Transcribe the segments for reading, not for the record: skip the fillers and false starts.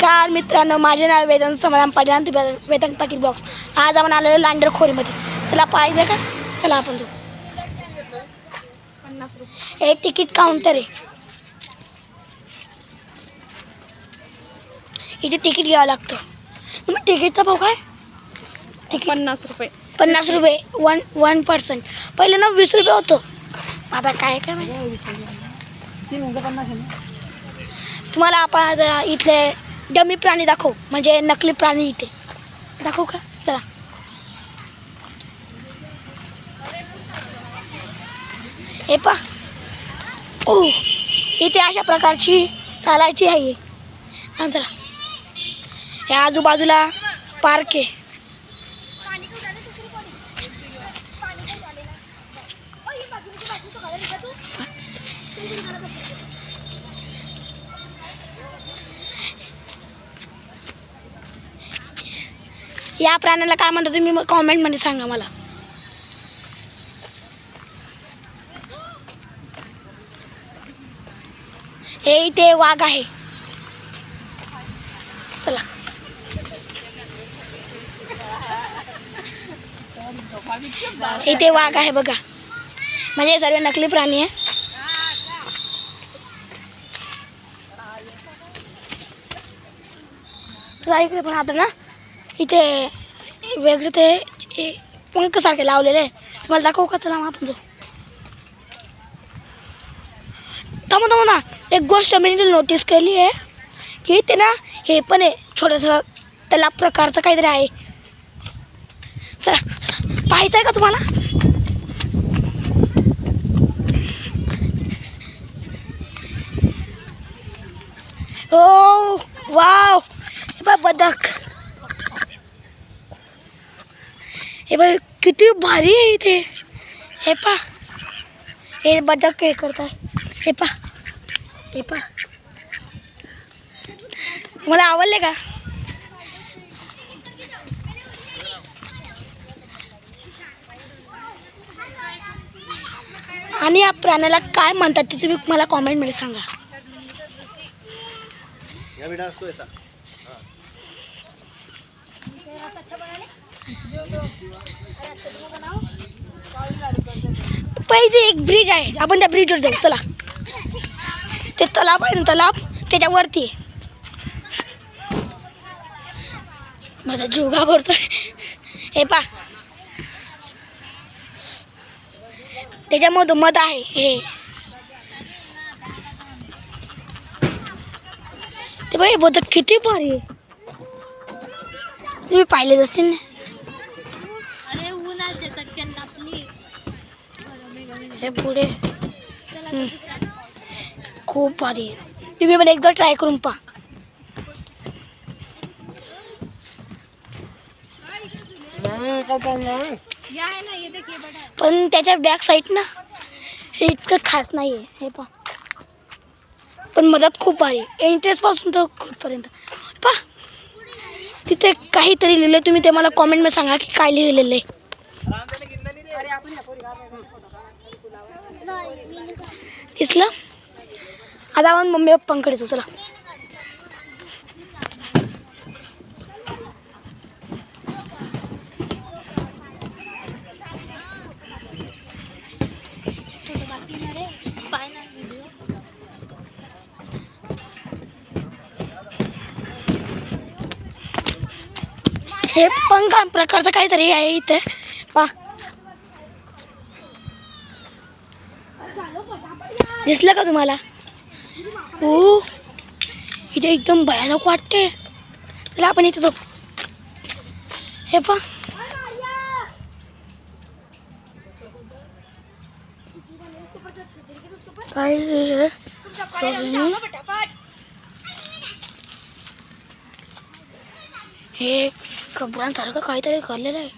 नमस्कार मित्रांनो, माझे नाव वेदन समाधान पाटील आणि वेदन पाटील ब्लॉग्स. आज आपण आलेलो लांडरखोरीमध्ये. चला पाहिजे का? चला आपण जाऊ. 50 रुपये एक तिकीट काउंटर आहे. इथे तिकीट घ्यावं लागतं. मग तिकीटचा भाव काय? तिकीट 50 रुपये. 50 रुपये वन पर्सन. पहिले ना 20 रुपये होतं. आता काय काय माहिती. तुम्हाला आपण इथले डमी प्राणी दाखव, म्हणजे नकली प्राणी इथे दाखवू का? चला. हे पा, ओ इथे अशा प्रकारची चालायची आहे. हां चला. या आजूबाजूला पार्क आहे. या प्राण्याला काय म्हणतात तुम्ही कॉमेंटमध्ये सांगा मला. हे इथे वाघ आहे. चला. इथे वाघ आहे बघा, म्हणजे सर्व नकली प्राणी आहे. चला इकडे पण आता ना इथे वेगळे ते पंख सारखे लावलेले आहे. तुम्हाला दाखवू का? चला आपण जाऊ. थांबा ना, एक गोष्ट मी नोटीस केली आहे की इथे ना हे पण आहे, छोटंसं तलाव प्रकारचं काहीतरी आहे. चला पाहायचं आहे का तुम्हाला? ओ वाव, हे बघ बदक. हे बघ किती भारी आहे इथे. हे पा, हे बदक हे करत आहे. हे पा, हे पा. मला आवडले का? आणि या प्राण्याला काय म्हणतात ते तुम्ही मला कॉमेंटमध्ये सांगा. पहिले एक ब्रिज आहे, आपण त्या ब्रिजवर जाऊ. चला. ते तलाव आहे ना, तलाव त्याच्यावरती आहे. माझा जीव घाबरतोय. हे पा, त्याच्यामधून मध आहे. हे ते बाई बदक किती भारी आहे. तुम्ही पाहिलेच असतील ना. हे पुढे खूप भारी आहे. तुम्ही मला एकदा ट्राय करून पहा. पण त्याच्या बॅक साईड ना हे इतकं खास नाही आहे. हे पहा, पण मदत खूप भारी आहे. एंट्रेस पासून तर खूपपर्यंत पहा. तिथे काहीतरी लिहिलं, तुम्ही ते मला कॉमेंटमध्ये सांगा की काय लिहिलेलं आहे. दिसलं? आता आपण मम्मी पप्पांकडे जाऊ. चला. हे पंख प्रकारचं काहीतरी आहे इथे. पहा, दिसलं का तुम्हाला? हो, इथे एकदम भयानक वाटते. चला आपण इथे जाऊ. हे पहा, काय हे कपड्यांसारखं काहीतरी करलेलं आहे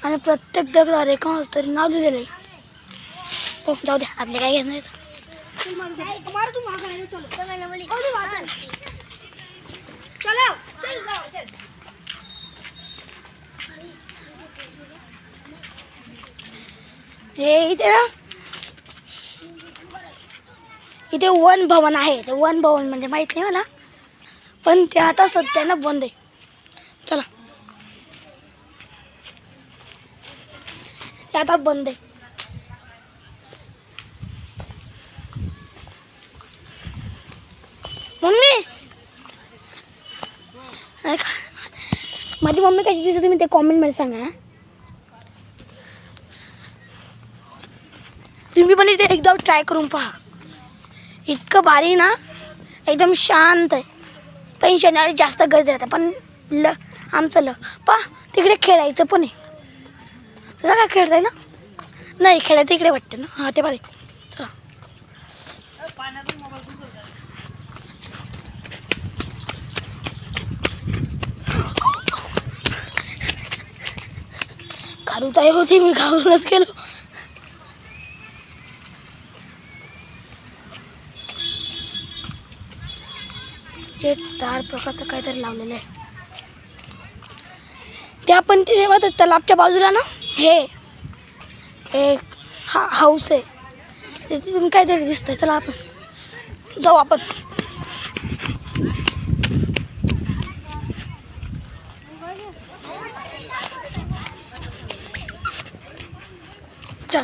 आणि प्रत्येक दगडावर एका तरी नाव लिहिलेलं आहे. हो जाऊ दे, आपले काय घेणार. हे इथे ना इथे वन भवन आहे. ते वन भवन म्हणजे माहित नाही मला, पण ते आता सध्यानं बंद आहे. चला ते आता बंद आहे. मम्मी माझी मम्मी कशी दिसते तुम्ही ते कॉमेंटमध्ये सांगा. तुम्ही पण इथे एकदा ट्राय करून पहा. इतकं भारी ना, एकदम शांत आहे. पण शनिवारी जास्त गर्दी राहते. पण आमचं पहा तिकडे खेळायचं पण आहे. तुला काय खेळताय ना? नाही खेळायचं इकडे वाटतं ना. हां ते बरे. चला घालूत आहे होती मी घालूनच गेलो. ते तार प्रकारचं काहीतरी लावलेलं आहे. ते आपण तेव्हा तलावच्या बाजूला ना हे एक हाऊस आहे. तिथून काहीतरी दिसतंय. चला आपण जाऊ. आपण चला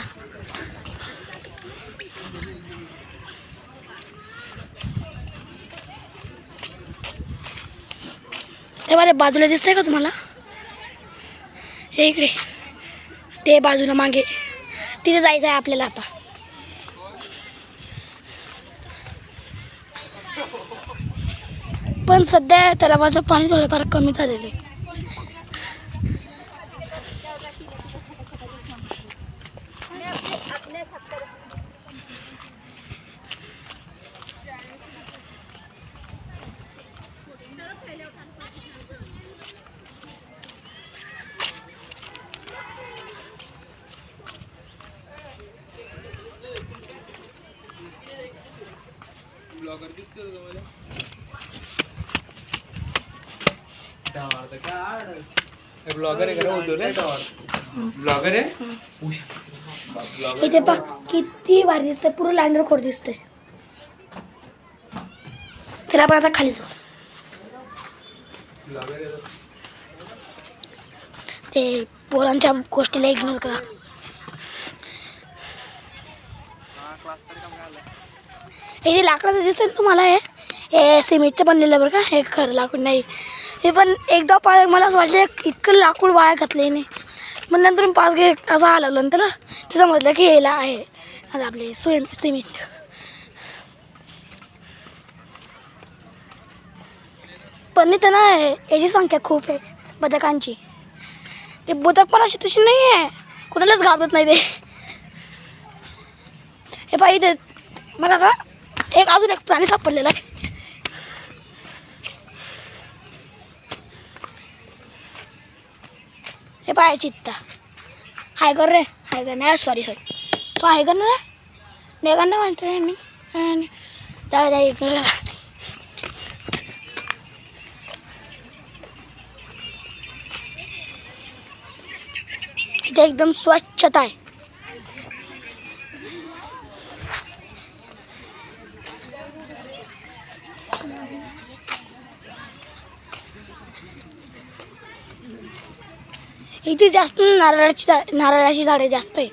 तेव्हा ते बाजूला दिसतंय का तुम्हाला? हे इकडे ते बाजूला मागे तिथे जायचं आहे आपल्याला आता. पण सध्या तलावाचं पाणी थोडंफार कमी झालेलं आहे. ब्लॉगर दिसतो तुम्हाला? ब्लॉगर आहे का बोलतो रे? ब्लॉगर आहे. इथे पा किती भारी दिसतंय. पूर्ण लँडर खोड दिसतंय. त्याला पण आता खाली जाऊ. ते पोरांच्या गोष्टीला इग्नोर करा. हे लाकडाचं दिसतंय ना तुम्हाला? हे सिमेंटचं बनलेलं बरं का. हे खरं लाकूड नाही. हे पण एकदा मला असं वाटलं इतकं लाकूड वाया घातलं नाही. मग नंतर पाच घे असं आलं लागलं त्याला. ते समजलं की याला आहे आता आपले सिमेंट. पण इथं ना याची संख्या खूप आहे बदकांची. ते बदक पण अशी तशी नाही आहे. कुणालाच घाबरत नाही ते. हे पाहिजे मला का अजून एक प्राणी सापडलेला आहे. हे पाय चित्ता. हाय कर रे. हाय कर नाही. सॉरी तो हाय कर ना रे. नाही करणार म्हणतो रे मी. जाऊ इकडे. इथे एकदम स्वच्छता आहे. इथे जास्त नारळाची झाडे जास्त आहे.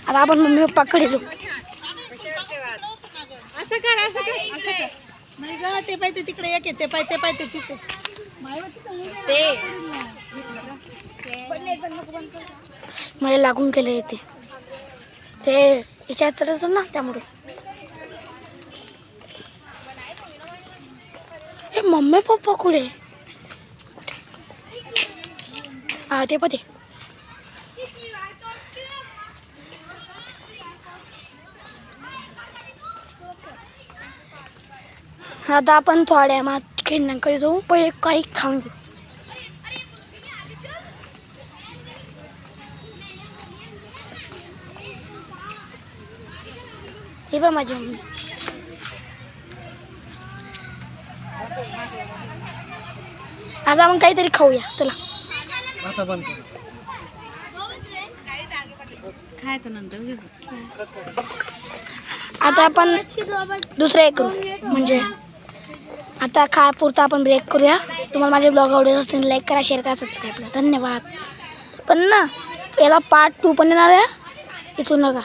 आता आपण मम्मी पप्पाकडे जाऊ. असं कर नाही ग. ते पाहिजे तिकडे एक ते पाहिजे तिथे मला लागून केले येते ते याच्यात चढत ना त्यामुळे. हे मम्मी पप्पा कुठे? हा ते पण आता आपण थोड्या मात खेळण्याकडे जाऊ. पहिले काही खाऊन घेऊ. हे बघ माझी मम्मी. आता आपण काहीतरी खाऊया चला. आता बंद कर. खायचं नंतर घेऊ. आता आपण दुसरं एक करू म्हणजे आता पुरता आपण ब्रेक करूया. तुम्हाला माझे ब्लॉग आवडत असतील लाईक करा, शेअर करा, सबस्क्राईब करा. धन्यवाद. पण ना याला पार्ट 2 पण येणार आहे, विसरू नका.